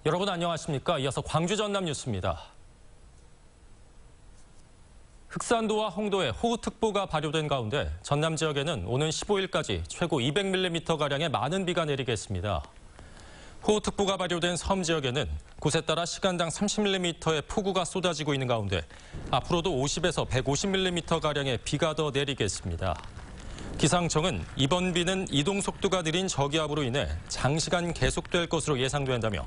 여러분 안녕하십니까? 이어서 광주 전남 뉴스입니다. 흑산도와 홍도에 호우특보가 발효된 가운데 전남 지역에는 오는 15일까지 최고 200mm가량의 많은 비가 내리겠습니다. 호우특보가 발효된 섬 지역에는 곳에 따라 시간당 30mm의 폭우가 쏟아지고 있는 가운데 앞으로도 50에서 150mm가량의 비가 더 내리겠습니다. 기상청은 이번 비는 이동 속도가 느린 저기압으로 인해 장시간 계속될 것으로 예상된다며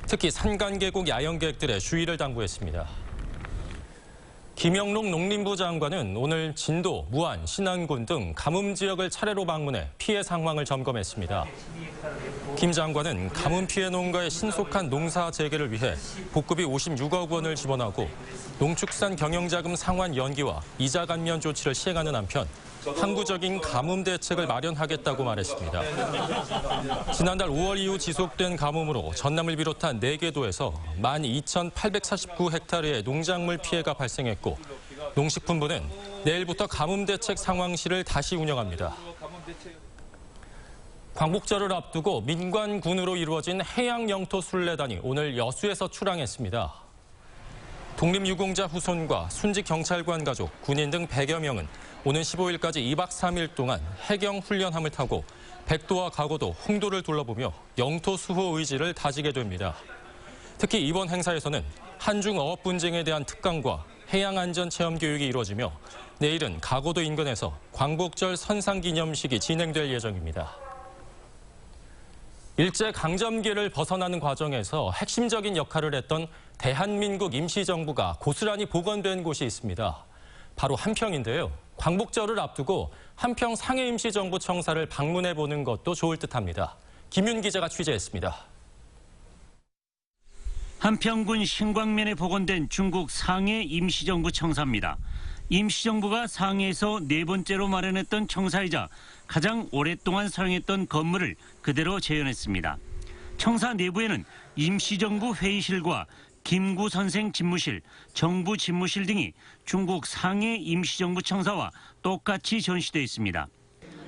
특히 산간계곡 야영객들의 주의를 당부했습니다. 김영록 농림부 장관은 오늘 진도, 무안, 신안군 등 가뭄 지역을 차례로 방문해 피해 상황을 점검했습니다. 김 장관은 가뭄 피해 농가의 신속한 농사 재개를 위해 복급이 56억 원을 지원하고 농축산 경영자금 상환 연기와 이자 감면 조치를 시행하는 한편 항구적인 가뭄 대책을 마련하겠다고 말했습니다. 지난달 5월 이후 지속된 가뭄으로 전남을 비롯한 4개 도에서 12,849헥타르의 농작물 피해가 발생했고 농식품부는 내일부터 가뭄 대책 상황실을 다시 운영합니다. 광복절을 앞두고 민관군으로 이루어진 해양 영토 순례단이 오늘 여수에서 출항했습니다. 독립유공자 후손과 순직 경찰관 가족, 군인 등 100여 명은 오는 15일까지 2박 3일 동안 해경 훈련함을 타고 백도와 가고도, 홍도를 둘러보며 영토 수호 의지를 다지게 됩니다. 특히 이번 행사에서는 한중 어업 분쟁에 대한 특강과 해양 안전 체험 교육이 이루어지며 내일은 가고도 인근에서 광복절 선상 기념식이 진행될 예정입니다. 일제강점기를 벗어나는 과정에서 핵심적인 역할을 했던 대한민국 임시정부가 고스란히 복원된 곳이 있습니다. 바로 한평인데요. 광복절을 앞두고 한평 상해임시정부 청사를 방문해보는 것도 좋을 듯합니다. 김윤 기자가 취재했습니다. 한평군 신광면에 복원된 중국 상해 임시정부 청사입니다. 임시정부가 상해에서 4번째로 마련했던 청사이자 가장 오랫동안 사용했던 건물을 그대로 재현했습니다. 청사 내부에는 임시정부 회의실과 김구 선생 집무실, 정부 집무실 등이 중국 상해 임시정부 청사와 똑같이 전시되어 있습니다.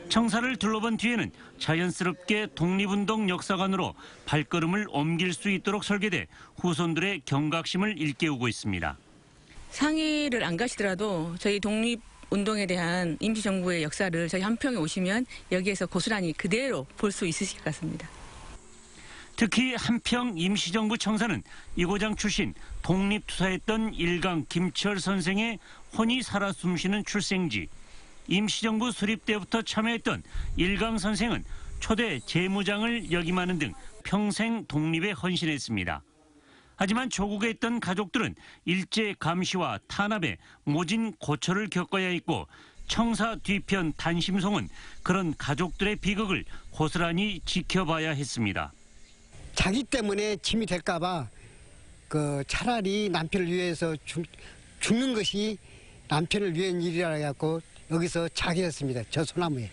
청사를 둘러본 뒤에는 자연스럽게 독립운동 역사관으로 발걸음을 옮길 수 있도록 설계돼 후손들의 경각심을 일깨우고 있습니다. 상해를 안 가시더라도 저희 독립운동에 대한 임시정부의 역사를 저희 한평에 오시면 여기에서 고스란히 그대로 볼 수 있으실 것 같습니다. 특히 한평 임시정부 청사는 이고장 출신 독립투사했던 일강 김철 선생의 혼이 살아 숨쉬는 출생지, 임시정부 수립 때부터 참여했던 일강 선생은 초대 재무장을 역임하는 등 평생 독립에 헌신했습니다. 하지만 조국에 있던 가족들은 일제 감시와 탄압에 모진 고초를 겪어야 했고 청사 뒤편 단심송은 그런 가족들의 비극을 고스란히 지켜봐야 했습니다. 자기 때문에 짐이 될까 봐 차라리 남편을 위해서 죽는 것이 남편을 위한 일이라 해갖고 여기서 자기했습니다. 저 소나무에.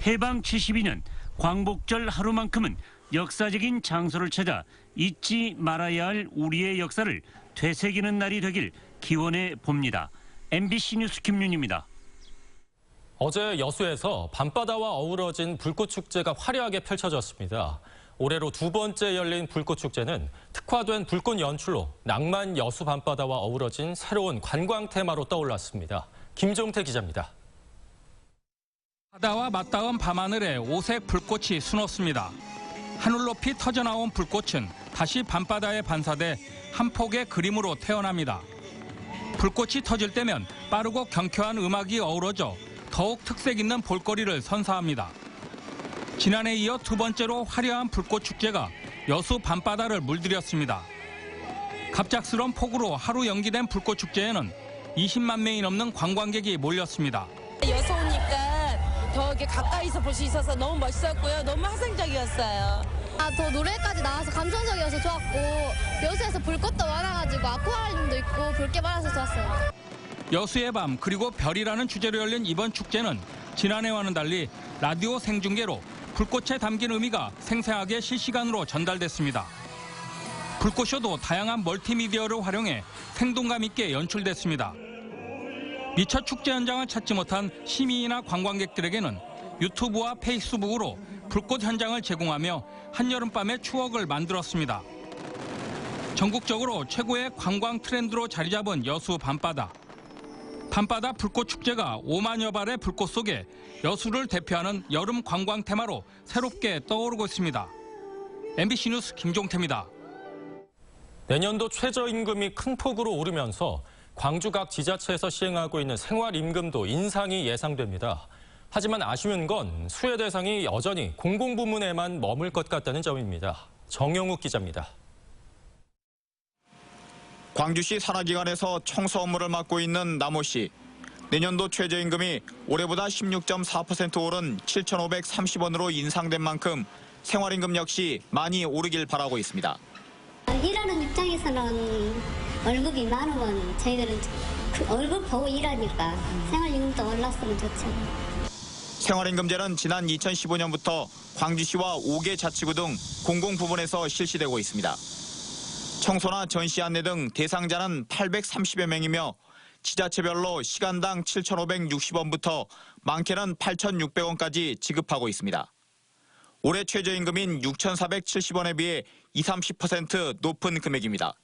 해방 72년 광복절 하루만큼은 역사적인 장소를 찾아 잊지 말아야 할 우리의 역사를 되새기는 날이 되길 기원해 봅니다. MBC 뉴스 김윤입니다. 어제 여수에서 밤바다와 어우러진 불꽃축제가 화려하게 펼쳐졌습니다. 올해로 2번째 열린 불꽃축제는 특화된 불꽃 연출로 낭만 여수 밤바다와 어우러진 새로운 관광 테마로 떠올랐습니다. 김종태 기자입니다. 바다와 맞닿은 밤하늘에 오색 불꽃이 수놓습니다. 하늘 높이 터져나온 불꽃은 다시 밤바다에 반사돼 한 폭의 그림으로 태어납니다. 불꽃이 터질 때면 빠르고 경쾌한 음악이 어우러져 더욱 특색 있는 볼거리를 선사합니다. 지난해에 이어 2번째로 화려한 불꽃축제가 여수 밤바다를 물들였습니다. 갑작스러운 폭우로 하루 연기된 불꽃축제에는 20만 명이 넘는 관광객이 몰렸습니다. 여수 오니까 더 이렇게 가까이서 볼 수 있어서 너무 멋있었고요. 너무 화생적이었어요. 더 노래까지 나와서 감성적이어서 좋았고 여수에서 불꽃도 많아가지고 아쿠아리움도 있고 볼 게 많아서 좋았어요. 여수의 밤 그리고 별이라는 주제로 열린 이번 축제는 지난해와는 달리 라디오 생중계로 불꽃에 담긴 의미가 생생하게 실시간으로 전달됐습니다. 불꽃쇼도 다양한 멀티미디어를 활용해 생동감 있게 연출됐습니다. 미처 축제 현장을 찾지 못한 시민이나 관광객들에게는 유튜브와 페이스북으로 불꽃 현장을 제공하며 한여름밤의 추억을 만들었습니다. 전국적으로 최고의 관광 트렌드로 자리 잡은 여수 밤바다. 밤바다 불꽃 축제가 5만여 발의 불꽃 속에 여수를 대표하는 여름 관광 테마로 새롭게 떠오르고 있습니다. MBC 뉴스 김종태입니다. 내년도 최저임금이 큰 폭으로 오르면서 광주 각 지자체에서 시행하고 있는 생활임금도 인상이 예상됩니다. 하지만 아쉬운 건 수혜 대상이 여전히 공공부문에만 머물 것 같다는 점입니다. 정영욱 기자입니다. 광주시 산하기관에서 청소 업무를 맡고 있는 남호 씨. 내년도 최저임금이 올해보다 16.4% 오른 7,530원으로 인상된 만큼 생활임금 역시 많이 오르길 바라고 있습니다. 일하는 입장에서는 월급이 많으면 저희들은 그 월급 보고 일하니까 생활임금도 올랐으면 좋죠. 생활임금제는 지난 2015년부터 광주시와 5개 자치구 등 공공부문에서 실시되고 있습니다. 청소나 전시 안내 등 대상자는 830여 명이며 지자체별로 시간당 7,560원부터 많게는 8,600원까지 지급하고 있습니다. 올해 최저임금인 6,470원에 비해 20-30% 높은 금액입니다.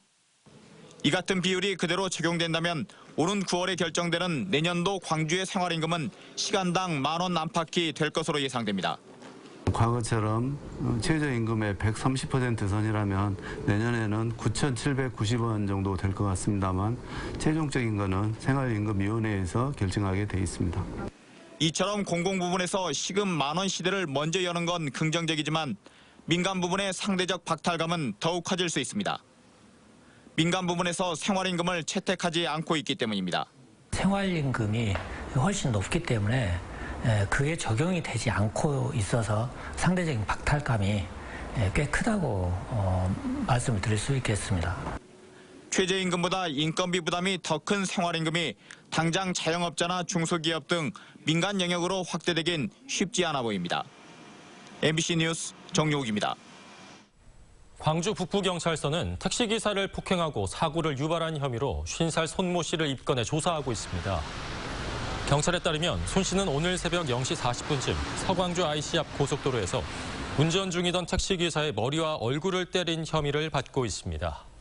이 같은 비율이 그대로 적용된다면 오는 9월에 결정되는 내년도 광주의 생활임금은 시간당 10,000원 안팎이 될 것으로 예상됩니다. 과거처럼 최저임금의 130% 선이라면 내년에는 9,790원 정도 될 것 같습니다만 최종적인 것은 생활임금위원회에서 결정하게 돼 있습니다. 이처럼 공공부문에서 시급 10,000원 시대를 먼저 여는 건 긍정적이지만 민간 부분의 상대적 박탈감은 더욱 커질 수 있습니다. 민간 부분에서 생활임금을 채택하지 않고 있기 때문입니다. 생활임금이 훨씬 높기 때문에 그게 적용이 되지 않고 있어서 상대적인 박탈감이 꽤 크다고 말씀을 드릴 수 있겠습니다. 최저임금보다 인건비 부담이 더 큰 생활임금이 당장 자영업자나 중소기업 등 민간 영역으로 확대되긴 쉽지 않아 보입니다. MBC 뉴스 정용욱입니다. 광주 북부경찰서는 택시기사를 폭행하고 사고를 유발한 혐의로 50살 손모 씨를 입건해 조사하고 있습니다. 경찰에 따르면 손 씨는 오늘 새벽 0시 40분쯤 서광주 IC 앞 고속도로에서 운전 중이던 택시기사의 머리와 얼굴을 때린 혐의를 받고 있습니다.